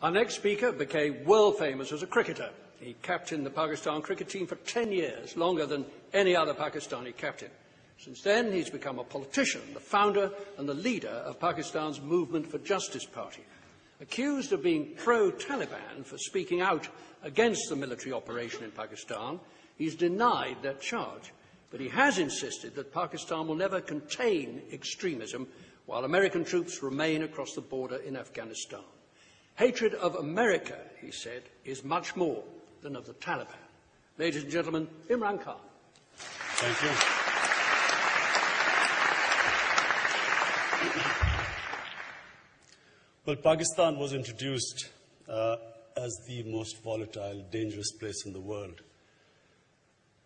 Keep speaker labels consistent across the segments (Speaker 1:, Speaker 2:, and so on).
Speaker 1: Our next speaker became world famous as a cricketer. He captained the Pakistan cricket team for 10 years, longer than any other Pakistani captain. Since then, he's become a politician, the founder and the leader of Pakistan's Movement for Justice Party. Accused of being pro-Taliban for speaking out against the military operation in Pakistan, he's denied that charge. But he has insisted that Pakistan will never contain extremism while American troops remain across the border in Afghanistan. Hatred of America, he said, is much more than of the Taliban. Ladies and gentlemen, Imran Khan.
Speaker 2: Thank you. Well, Pakistan was introduced as the most volatile, dangerous place in the world.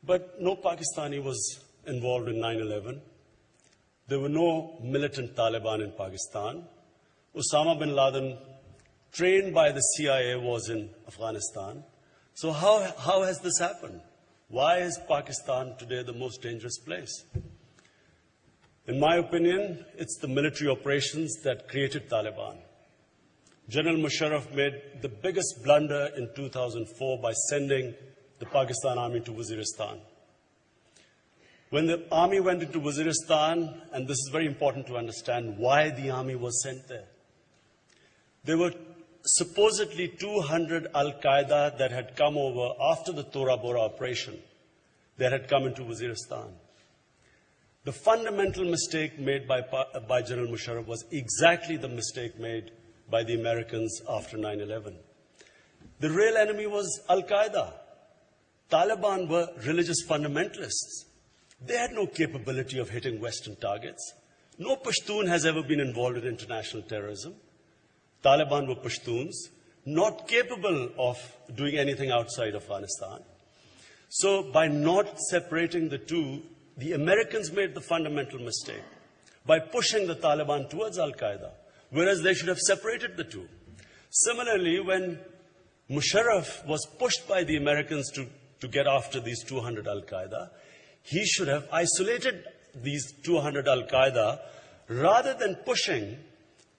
Speaker 2: But no Pakistani was involved in 9/11. There were no militant Taliban in Pakistan. Osama bin Laden, trained by the CIA, was in Afghanistan. So how has this happened? Why is Pakistan today the most dangerous place? In my opinion, it's the military operations that created Taliban. General Musharraf made the biggest blunder in 2004 by sending the Pakistan army to Waziristan. When the army went into Waziristan, and this is very important to understand why the army was sent there, there were supposedly 200 Al-Qaeda that had come over after the Tora Bora operation that had come into Waziristan. The fundamental mistake made by General Musharraf was exactly the mistake made by the Americans after 9/11. The real enemy was Al-Qaeda. Taliban were religious fundamentalists. They had no capability of hitting Western targets. No Pashtun has ever been involved in international terrorism. Taliban were Pashtuns, not capable of doing anything outside Afghanistan. So by not separating the two, the Americans made the fundamental mistake by pushing the Taliban towards Al-Qaeda, whereas they should have separated the two. Similarly, when Musharraf was pushed by the Americans to get after these 200 Al-Qaeda, he should have isolated these 200 Al-Qaeda rather than pushing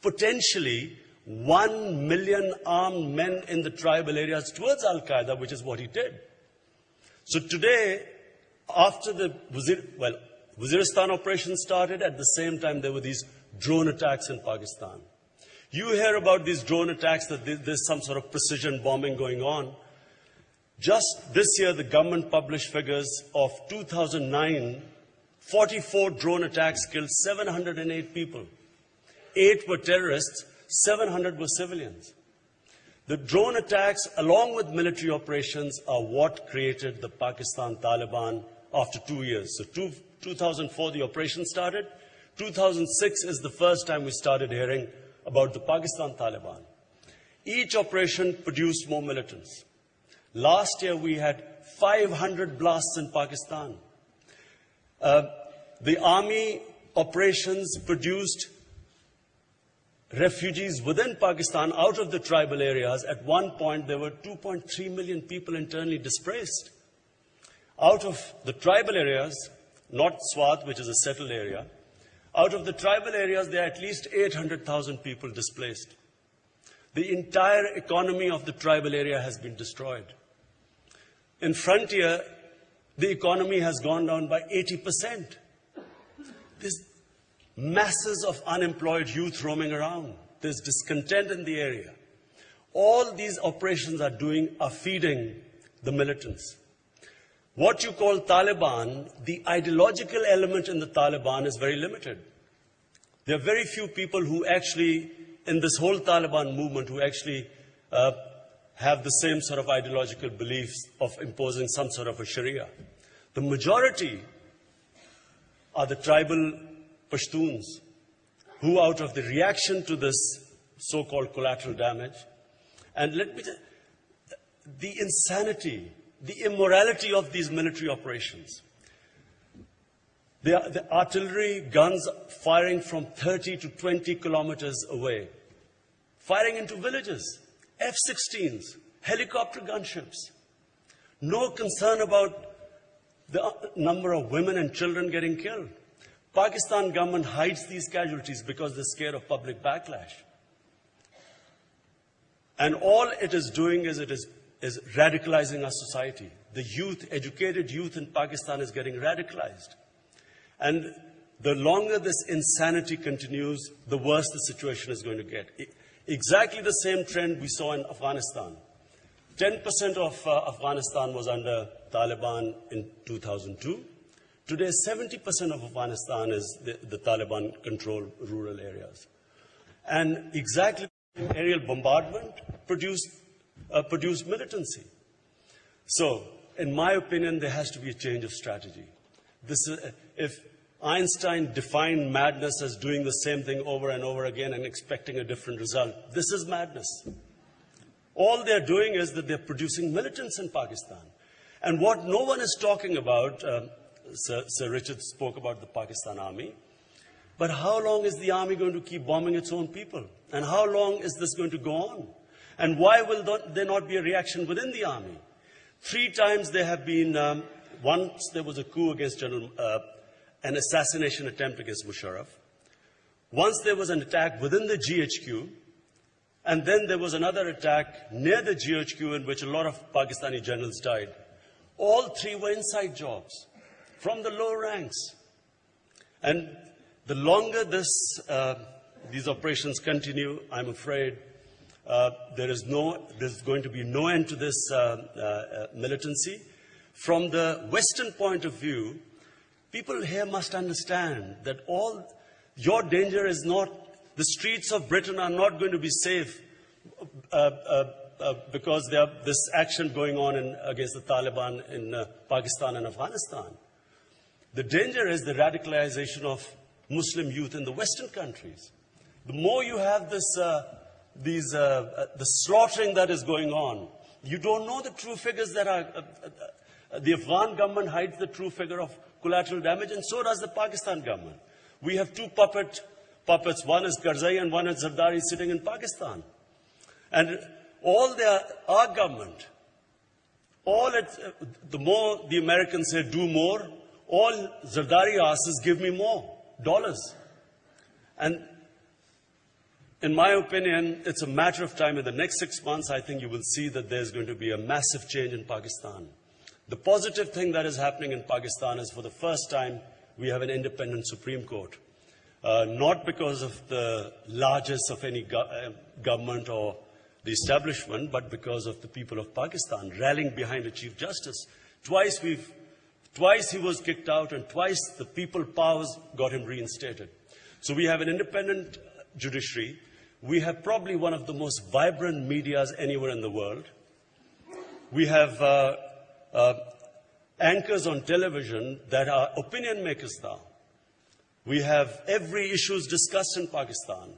Speaker 2: potentially 1 million armed men in the tribal areas towards Al-Qaeda, which is what he did. So today, after the Waziristan operation started, at the same time there were these drone attacks in Pakistan. You hear about these drone attacks, that there's some sort of precision bombing going on. Just this year, the government published figures of 2009, 44 drone attacks killed 708 people. 8 were terrorists, 700 were civilians. The drone attacks, along with military operations, are what created the Pakistan Taliban after 2 years. So 2004, the operation started. 2006 is the first time we started hearing about the Pakistan Taliban. Each operation produced more militants. Last year, we had 500 blasts in Pakistan. The army operations produced refugees within Pakistan out of the tribal areas. At one point, there were 2.3 million people internally displaced. Out of the tribal areas, not Swat, which is a settled area, out of the tribal areas, there are at least 800,000 people displaced. The entire economy of the tribal area has been destroyed. In frontier, the economy has gone down by 80%. There's masses of unemployed youth roaming around. There's discontent in the area. All these operations are feeding the militants. What you call Taliban, the ideological element in the Taliban is very limited. There are very few people who actually, in this whole Taliban movement, who actually have the same sort of ideological beliefs of imposing some sort of a Sharia. The majority are the tribal Pashtuns, who, out of the reaction to this so-called collateral damage, and let me tell you, the insanity, the immorality of these military operations. The artillery guns firing from 30 to 20 kilometers away, firing into villages, F-16s, helicopter gunships. No concern about the number of women and children getting killed. Pakistan government hides these casualties because they're scared of public backlash. And all it is doing is is radicalizing our society. The youth, educated youth in Pakistan is getting radicalized. And the longer this insanity continues, the worse the situation is going to get. Exactly the same trend we saw in Afghanistan. 10% of Afghanistan was under Taliban in 2002. Today, 70% of Afghanistan is the Taliban-controlled rural areas. And exactly aerial bombardment produced militancy. So, in my opinion, there has to be a change of strategy. If Einstein defined madness as doing the same thing over and over again and expecting a different result, this is madness. All they're doing is that they're producing militants in Pakistan. And what no one is talking about, Sir Richard spoke about the Pakistan army, but how long is the army going to keep bombing its own people? And how long is this going to go on? And why will there not be a reaction within the army? 3 times there have been, once there was a coup against an assassination attempt against Musharraf. Once there was an attack within the GHQ, and then there was another attack near the GHQ in which a lot of Pakistani generals died. All 3 were inside jobs, from the low ranks. And the longer these operations continue, I'm afraid there's going to be no end to this militancy. From the Western point of view, people here must understand that your danger is not, the streets of Britain are not going to be safe because there is this action going on against the Taliban in Pakistan and Afghanistan. The danger is the radicalization of Muslim youth in the Western countries. The more you have the slaughtering that is going on, you don't know the true figures that are, the Afghan government hides the true figure of collateral damage, and so does the Pakistan government. We have 2 puppets. One is Karzai and one is Zardari sitting in Pakistan. And our government, the more the Americans say do more, all Zardari asks is give me more dollars. And in my opinion, it's a matter of time. In the next 6 months, I think you will see that there's going to be a massive change in Pakistan. The positive thing that is happening in Pakistan is for the first time, we have an independent Supreme Court. Not because of the largesse of any government or the establishment, but because of the people of Pakistan rallying behind a Chief Justice. Twice he was kicked out, and twice the people powers got him reinstated. So we have an independent judiciary. We have probably one of the most vibrant medias anywhere in the world. We have anchors on television that are opinion makers now. We have every issue discussed in Pakistan.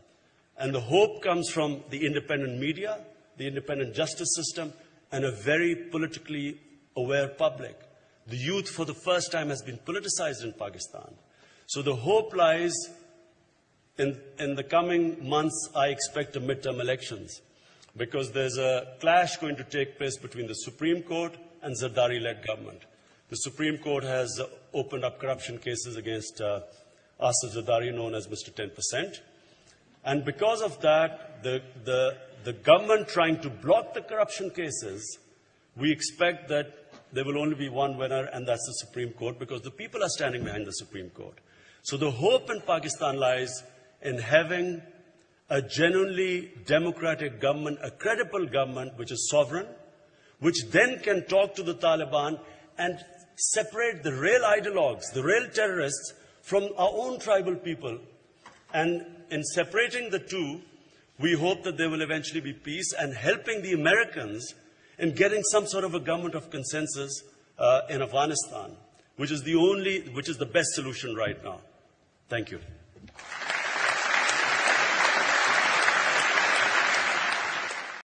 Speaker 2: And the hope comes from the independent media, the independent justice system, and a very politically aware public. The youth, for the first time, has been politicized in Pakistan. So the hope lies in the coming months. I expect a midterm elections, because there's a clash going to take place between the Supreme Court and Zardari-led government. The Supreme Court has opened up corruption cases against Asif Zardari, known as Mr. 10%. And because of that, the government trying to block the corruption cases, we expect that there will only be one winner, and that's the Supreme Court, because the people are standing behind the Supreme Court. So the hope in Pakistan lies in having a genuinely democratic government, a credible government which is sovereign, which then can talk to the Taliban and separate the real ideologues, the real terrorists, from our own tribal people. And in separating the two, we hope that there will eventually be peace, and helping the Americans in getting some sort of a government of consensus in Afghanistan, which is the best solution right now. Thank you.